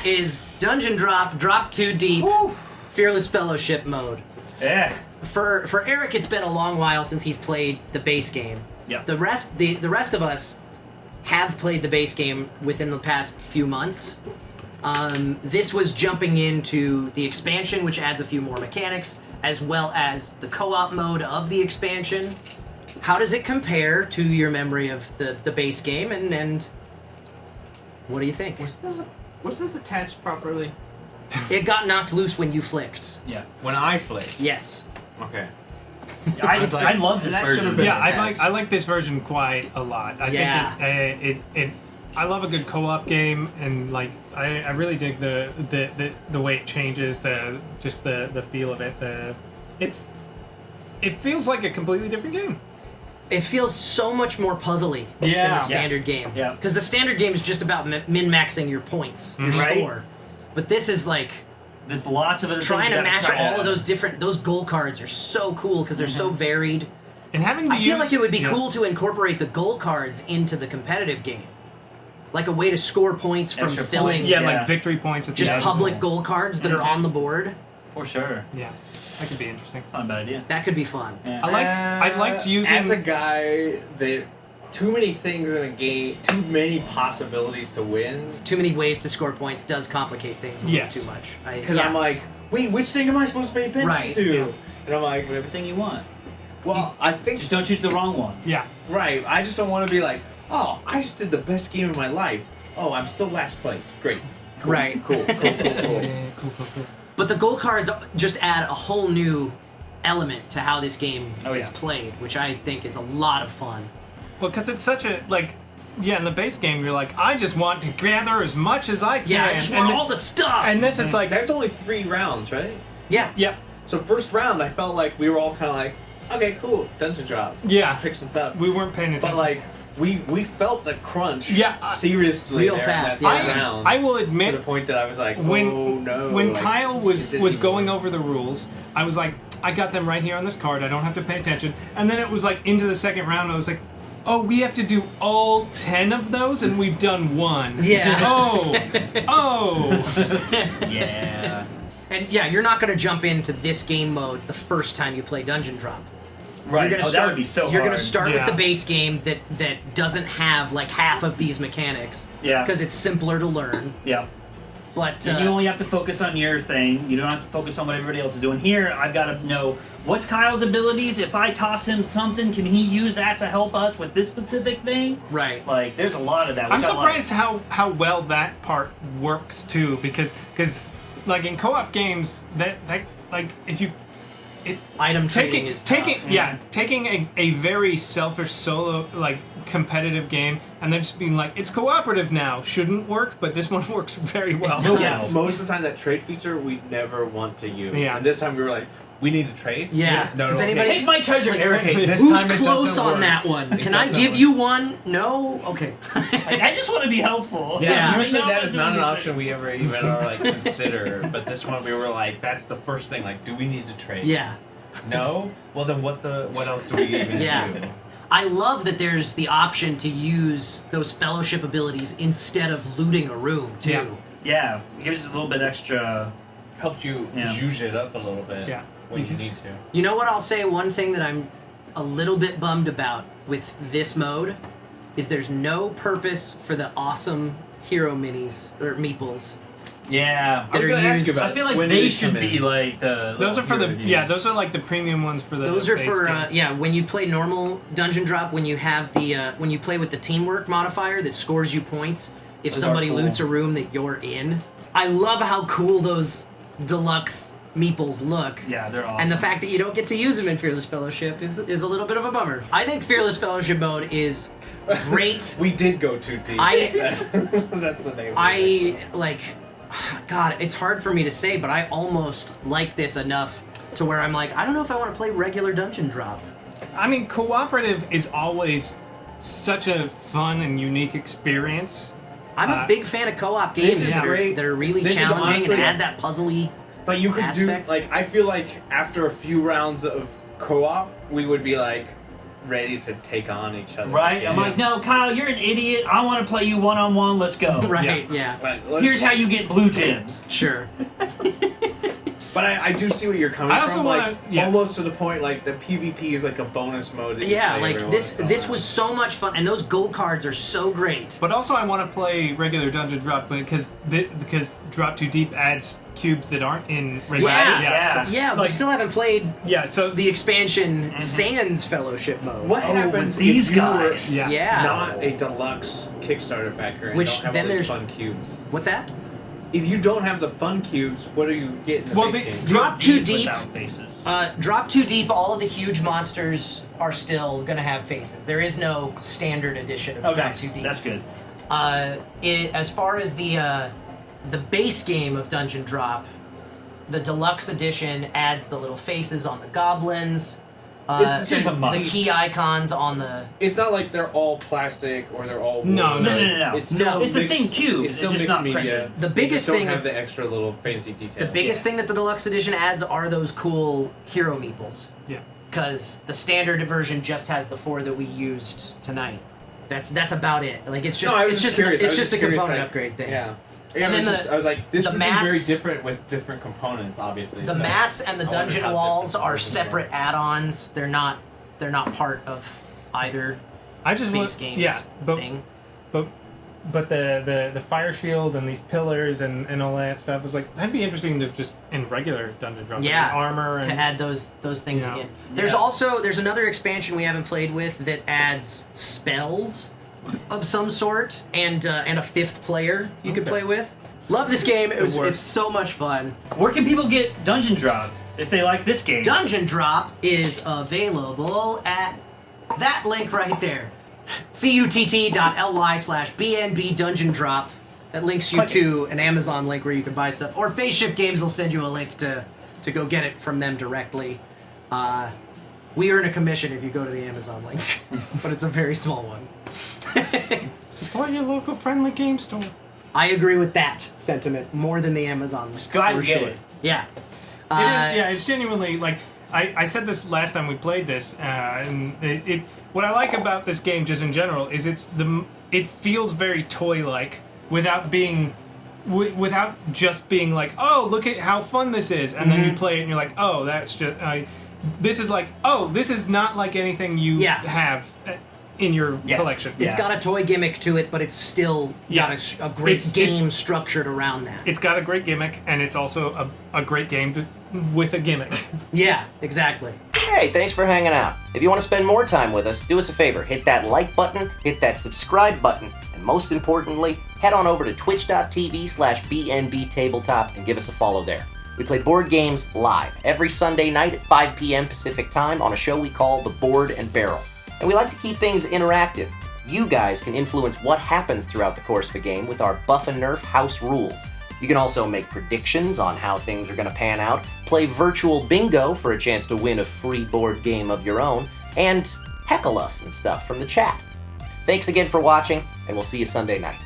is Dungeon Drop Too Deep, Fearless Fellowship mode. Yeah. For Eric, it's been a long while since he's played the base game. Yeah. The rest of us have played the base game within the past few months. This was jumping into the expansion, which adds a few more mechanics, as well as the co-op mode of the expansion. How does it compare to your memory of the base game, and what do you think? Was this attached properly? It got knocked loose when you flicked. Yeah. When I flicked. Yes. Okay. I love this that should version. have been Yeah, attached. I like this version quite a lot. I think it I love a good co-op game, and like I really dig the way it changes, the feel of it. It feels like a completely different game. It feels so much more puzzly than Yeah. the standard game. Yeah. Because the standard game is just about min-maxing your points, your Right. score. But this is like There's lots of other trying things to you match gotta try all to- of those goal cards are so cool because they're so varied. And having to I feel like it would be cool to incorporate the goal cards into the competitive game. Like a way to score points from Extra filling points. Yeah, Yeah. like victory points at the just end. public goal cards that are on the board. For sure. Yeah, that could be interesting. Not a bad idea. That could be fun. Yeah. I liked using As a guy, that too many things in a game, too many possibilities to win. Too many ways to score points does complicate things a little Yes. too much. Because I'm like, wait, which thing am I supposed to pay attention Right, to? yeah. And I'm like, Everything you want. well, I think Just don't choose the wrong one. yeah. right. I just don't want to be like, oh, I just did the best game of my life. Oh, I'm still last place. Great. Cool, Right. Cool. Cool. But the goal cards just add a whole new element to how this game Oh, is yeah. played, which I think is a lot of fun. Well, because it's such a in the base game you're like, I just want to gather as much as I can. Yeah, I just want all the stuff! And this is like, There's only 3 rounds, right? yeah. yep, So first round, I felt like we were all kind of like, okay, cool, dungeon drop. yeah. Pick some stuff. We weren't paying attention. But like, we felt the crunch. Yeah, seriously. real there fast, in that yeah. third round, I will to admit, the point that I was like, when oh no. when like, Kyle it was didn't even going work. over the rules, I was like, I got them right here on this card. I don't have to pay attention. And then it was like into the second round, I was like, oh, we have to do all 10 of those, and we've done 1. Yeah. Oh. Yeah. And yeah, you're not going to jump into this game mode the first time you play Dungeon Drop. Right. You're gonna Oh, start, that would be so You're hard. going to start Yeah. with the base game that doesn't have like half of these mechanics. Yeah. Because it's simpler to learn. Yeah. But And you only have to focus on your thing. You don't have to focus on what everybody else is doing. Here, I've got to know what's Kyle's abilities. If I toss him something, can he use that to help us with this specific thing? right. Like, there's a lot of that. I'm Which surprised how well that part works too, because like in co-op games, that like if you Item trading taking is tough. taking a very selfish solo like competitive game and then just being like, it's cooperative now, shouldn't work, but this one works very well. does. Yeah, most of the time that trade feature we never want to use. Yeah. And this time we were like, we need to trade? Yeah. No, Does no, anybody- Take my treasure, Eric. Okay, this Who's time it close doesn't on work. that one? It Can I doesn't give work. you one? No? Okay. I just want to be helpful. Yeah. Usually Like, that is not an anything. option we ever even are like consider. But this one we were like, that's the first thing. Like, do we need to trade? Yeah. No? Well then what else do we even Yeah. do? I love that there's the option to use those fellowship abilities instead of looting a room, too. Yeah. Yeah. It gives us a little bit extra. Helped you Yeah. zhuzh it up a little bit Yeah. when you need to. You know what I'll say? One thing that I'm a little bit bummed about with this mode is there's no purpose for the awesome hero minis, or meeples. Yeah. That I was are gonna ask used- you about I feel like when they do should come be in? like the. Those are for the reviews. those are like the premium ones for the Those are base for game. when you play normal Dungeon Drop, when you have the when you play with the teamwork modifier that scores you points if Those are somebody cool. loots a room that you're in. I love how cool those deluxe meeples look. Yeah, they're awesome. And the fact that you don't get to use them in Fearless Fellowship is a little bit of a bummer. I think Fearless Fellowship mode is great. We did go too deep. That's the name of it. God, it's hard for me to say, but I almost like this enough to where I'm like, I don't know if I want to play regular Dungeon Drop. I mean, cooperative is always such a fun and unique experience. I'm a big fan of co-op games is that great. are really This is challenging honestly- and add that puzzly. But you could aspect. do, like, I feel like after a few rounds of co-op, we would be like, ready to take on each other. Right? I'm like, no, Kyle, you're an idiot. I want to play you one-on-one. Let's go. Right, yeah. Like, Here's how you get blue gems. Sure. But I do see where you're coming I also from. wanna- yeah. Almost to the point, like the PvP is like a bonus mode. That you Yeah, play like every this. once in a This while. was so much fun, and those gold cards are so great. But also, I want to play regular Dungeon Drop because Drop Too Deep adds cubes that aren't in regular. Yeah. so, Yeah, we like, still haven't played yeah. So the expansion Sans Fellowship mode. What Oh, happens with these if you were guys? Yeah. Yeah. not a deluxe Kickstarter backer and Which don't have then all those there's- fun cubes? What's that? If you don't have the fun cubes, what are you getting? Well, base the- game? Drop Too These Deep. without faces. Drop Too Deep. All of the huge monsters are still gonna have faces. There is no standard edition of Oh, Drop nice. Too Deep. That's good. As far as the base game of Dungeon Drop, the deluxe edition adds the little faces on the goblins. It's just a the must. key icons on the. It's not like they're all plastic or they're all No, wood. no. It's still No. It's the mixed- same cube, It's still it's just mixed not media. printed. The They biggest just thing- don't have the extra little fancy details. The biggest thing that the deluxe edition adds are those cool hero meeples. yeah. Because the standard version just has the 4 that we used tonight. That's about it. Like it's just No, I was it's just curious. I it's was just a curious, component like, upgrade thing. Yeah. And then I was like, this the would be very mats- different with different components, obviously. The so mats and the I wonder dungeon how walls different are components separate add-ons. They're not part of either I just base want games yeah, but thing. but the fire shield and these pillars and all that stuff was like that'd be interesting to just in regular Dungeon Drop. Yeah, armor and to add those things Yeah. again. There's another expansion we haven't played with that adds spells of some sort and a 5th player you could Okay. play with. Love this game. works. It's so much fun. Where can people get Dungeon Drop if they like this game? Dungeon Drop is available at that link right there. cutt.ly/BNB Dungeon Drop. That links you to an Amazon link where you can buy stuff. Or Phase Shift Games will send you a link to go get it from them directly. We earn a commission if you go to the Amazon link, but it's a very small one. support your local friendly game store. I agree with that sentiment more than the Amazon link. go out for and get sure. it. Yeah. Yeah, it's genuinely like I said this last time we played this, and it what I like about this game just in general is it feels very toy-like without being without just being like, oh, look at how fun this is, and then you play it and you're like, oh, that's just this is like, oh, this is not like anything you Yeah. have in your Yeah. collection. It's got a toy gimmick to it, but it's still Yeah. got a great It's- game structured around that. It's got a great gimmick, and it's also a great game with a gimmick. Yeah, exactly. Hey, thanks for hanging out. If you want to spend more time with us, do us a favor. Hit that like button, hit that subscribe button, and most importantly, head on over to twitch.tv/BnBTabletop and give us a follow there. We play board games live every Sunday night at 5 p.m. Pacific Time on a show we call The Board and Barrel. And we like to keep things interactive. You guys can influence what happens throughout the course of a game with our Buff and Nerf house rules. You can also make predictions on how things are going to pan out, play virtual bingo for a chance to win a free board game of your own, and heckle us and stuff from the chat. Thanks again for watching, and we'll see you Sunday night.